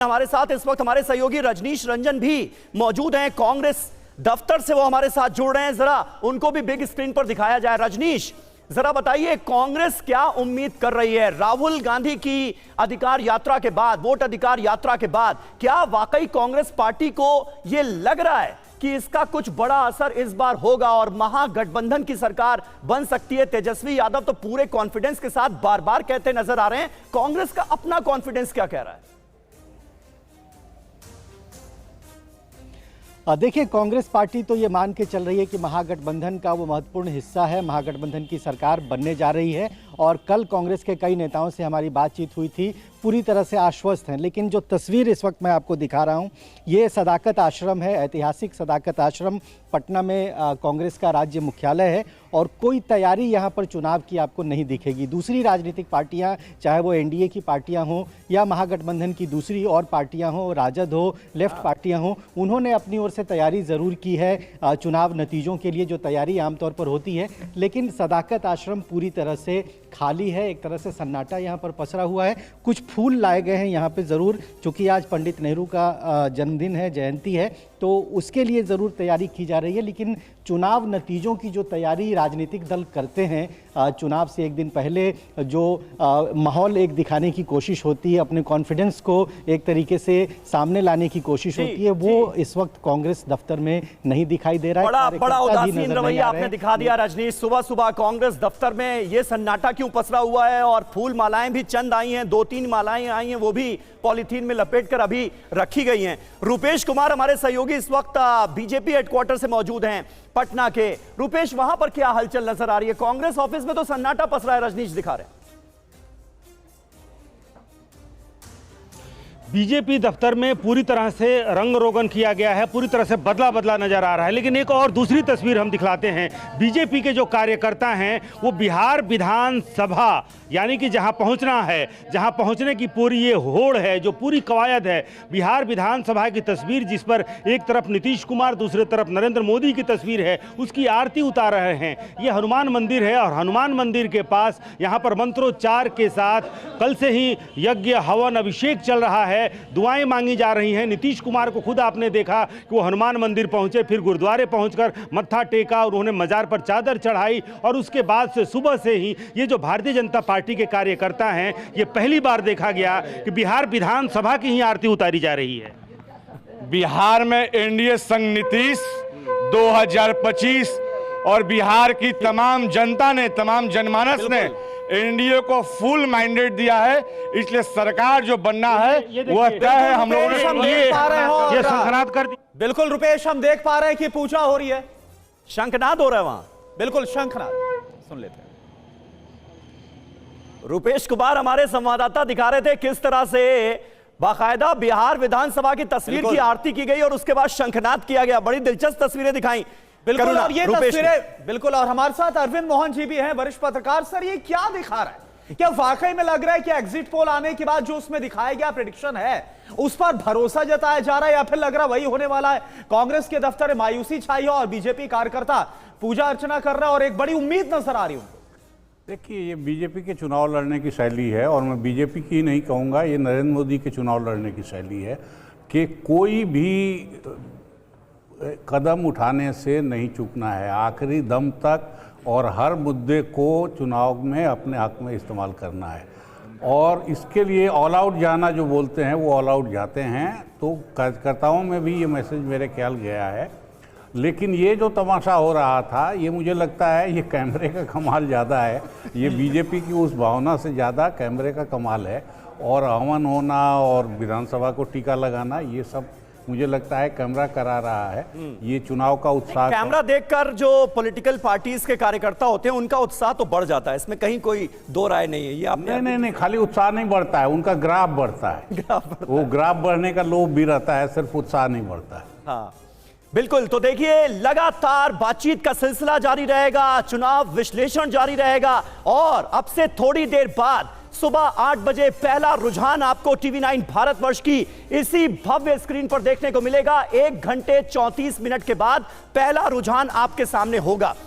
हमारे साथ इस वक्त हमारे सहयोगी रजनीश रंजन भी मौजूद हैं। कांग्रेस दफ्तर से वो हमारे साथ जुड़ रहे हैं। जरा उनको भी बिग स्क्रीन पर दिखाया जाए। रजनीश, जरा बताइए, कांग्रेस क्या उम्मीद कर रही है राहुल गांधी की अधिकार यात्रा के बाद, वोट अधिकार यात्रा के बाद? क्या वाकई कांग्रेस पार्टी को यह लग रहा है कि इसका कुछ बड़ा असर इस बार होगा और महागठबंधन की सरकार बन सकती है? तेजस्वी यादव तो पूरे कॉन्फिडेंस के साथ बार बार कहते नजर आ रहे हैं। कांग्रेस का अपना कॉन्फिडेंस क्या कह रहा है? देखिए, कांग्रेस पार्टी तो ये मान के चल रही है कि महागठबंधन का वो महत्वपूर्ण हिस्सा है, महागठबंधन की सरकार बनने जा रही है। और कल कांग्रेस के कई नेताओं से हमारी बातचीत हुई थी, पूरी तरह से आश्वस्त हैं। लेकिन जो तस्वीर इस वक्त मैं आपको दिखा रहा हूँ, ये सदाकत आश्रम है, ऐतिहासिक सदाकत आश्रम पटना में कांग्रेस का राज्य मुख्यालय है। और कोई तैयारी यहाँ पर चुनाव की आपको नहीं दिखेगी। दूसरी राजनीतिक पार्टियाँ, चाहे वो एनडीए की पार्टियाँ हों या महागठबंधन की दूसरी और पार्टियाँ हों, राजद हो, लेफ्ट पार्टियाँ हों, उन्होंने अपनी ओर से तैयारी ज़रूर की है चुनाव नतीजों के लिए, जो तैयारी आमतौर पर होती है। लेकिन सदाकत आश्रम पूरी तरह से खाली है, एक तरह से सन्नाटा यहाँ पर पसरा हुआ है। कुछ फूल लाए गए हैं यहाँ पे ज़रूर, चूँकि आज पंडित नेहरू का जन्मदिन है, जयंती है, तो उसके लिए ज़रूर तैयारी की जा रही है। लेकिन चुनाव नतीजों की जो तैयारी राजनीतिक दल करते हैं, चुनाव से एक दिन पहले जो माहौल एक दिखाने की कोशिश होती है, अपने कॉन्फिडेंस को एक तरीके से सामने लाने की कोशिश होती है, वो इस वक्त कांग्रेस दफ्तर में नहीं दिखाई दे रहा है। बड़ा उदासीन रवैया आपने दिखा दिया रजनीश। सुबह सुबह कांग्रेस दफ्तर में ये सन्नाटा क्यों पसरा हुआ है? और फूल मालाएं भी चंद आई हैं, 2-3 मालाएं आई हैं, वो भी पॉलीथीन में लपेटकर अभी रखी गई हैं। रुपेश कुमार हमारे सहयोगी इस वक्त बीजेपी हेडक्वार्टर से मौजूद हैं पटना के। रुपेश, वहां पर क्या हलचल नजर आ रही है? कांग्रेस ऑफिस में तो सन्नाटा पसरा है, रजनीश दिखा रहे हैं। बीजेपी दफ्तर में पूरी तरह से रंग रोगन किया गया है, पूरी तरह से बदला बदला नजर आ रहा है। लेकिन एक और दूसरी तस्वीर हम दिखलाते हैं। बीजेपी के जो कार्यकर्ता हैं वो बिहार विधानसभा, यानी कि जहां पहुंचना है, जहां पहुंचने की पूरी ये होड़ है, जो पूरी कवायद है, बिहार विधानसभा की तस्वीर, जिस पर एक तरफ नीतीश कुमार, दूसरी तरफ नरेंद्र मोदी की तस्वीर है, उसकी आरती उतार रहे हैं। ये हनुमान मंदिर है और हनुमान मंदिर के पास यहाँ पर मंत्रोच्चार के साथ कल से ही यज्ञ हवन अभिषेक चल रहा है, दुआएं मांगी जा रही हैं। नीतीश कुमार को खुद आपने देखा कि वो हनुमान मंदिर पहुंचे, फिर गुरुद्वारे पहुंचकर मत्था टेका, उन्होंने मजार पर चादर चढ़ाई। और उसके बाद से सुबह से ही ये जो भारतीय जनता पार्टी के कार्यकर्ता हैं, ये पहली बार देखा गया कि बिहार विधानसभा की ही आरती उतारी जा रही है। बिहार में एनडीए संग नीतीश 2025 और बिहार की तमाम जनता ने, तमाम जनमानस ने एनडीए को फुल माइंडेड दिया है। इसलिए सरकार जो बनना है वह तय है। हम लोगों ने ये शंखनाद कर दी। बिल्कुल रुपेश, हम देख पा रहे हैं कि पूजा हो रही है, शंखनाद हो रहा है वहां। बिल्कुल शंखनाद सुन लेते हैं। रुपेश कुमार हमारे संवाददाता दिखा रहे थे किस तरह से बाकायदा बिहार विधानसभा की तस्वीर की आरती की गई और उसके बाद शंखनाद किया गया। बड़ी दिलचस्प तस्वीरें दिखाई। बिल्कुल, और ये तस्वीरें बिल्कुल, और हमारे साथ अरविंद मोहन जी भी हैं, वरिष्ठ पत्रकार। सर, ये क्या दिखा रहा है? क्या वाकई में लग रहा है कि एग्जिट पोल आने के बाद जो उसमें दिखाया गया प्रेडिक्शन है, उस पर भरोसा जताया जा रहा है, या फिर लग रहा है वही होने वाला है? कांग्रेस के दफ्तर में मायूसी छाई है और बीजेपी कार्यकर्ता पूजा अर्चना कर रहा है और एक बड़ी उम्मीद नजर आ रही है। देखिए, ये बीजेपी के चुनाव लड़ने की शैली है, और मैं बीजेपी की नहीं कहूँगा, ये नरेंद्र मोदी के चुनाव लड़ने की शैली है कि कोई भी कदम उठाने से नहीं चूकना है, आखिरी दम तक, और हर मुद्दे को चुनाव में अपने हक में इस्तेमाल करना है। और इसके लिए ऑल आउट जाना जो बोलते हैं, वो ऑल आउट जाते हैं। तो कार्यकर्ताओं में भी ये मैसेज मेरे ख्याल गया है। लेकिन ये जो तमाशा हो रहा था, ये मुझे लगता है ये कैमरे का कमाल ज़्यादा है। ये बीजेपी की उस भावना से ज़्यादा कैमरे का कमाल है। और हवन होना और विधानसभा को टीका लगाना, ये सब मुझे लगता है कैमरा करा रहा है। ये चुनाव का उत्साह, कैमरा देखकर जो पॉलिटिकल पार्टीज के कार्यकर्ता होते हैं उनका उत्साह तो बढ़ जाता है, इसमें कहीं कोई दो राय नहीं है। ये आपने नहीं, खाली उत्साह नहीं बढ़ता है, उनका ग्राफ बढ़ता है। वो ग्राफ बढ़ने का लोभ भी रहता है, सिर्फ उत्साह नहीं बढ़ता है। हाँ बिल्कुल। तो देखिए, लगातार बातचीत का सिलसिला जारी रहेगा, चुनाव विश्लेषण जारी रहेगा, और अब से थोड़ी देर बाद सुबह 8 बजे पहला रुझान आपको टीवी9 भारतवर्ष की इसी भव्य स्क्रीन पर देखने को मिलेगा। 1 घंटे 34 मिनट के बाद पहला रुझान आपके सामने होगा।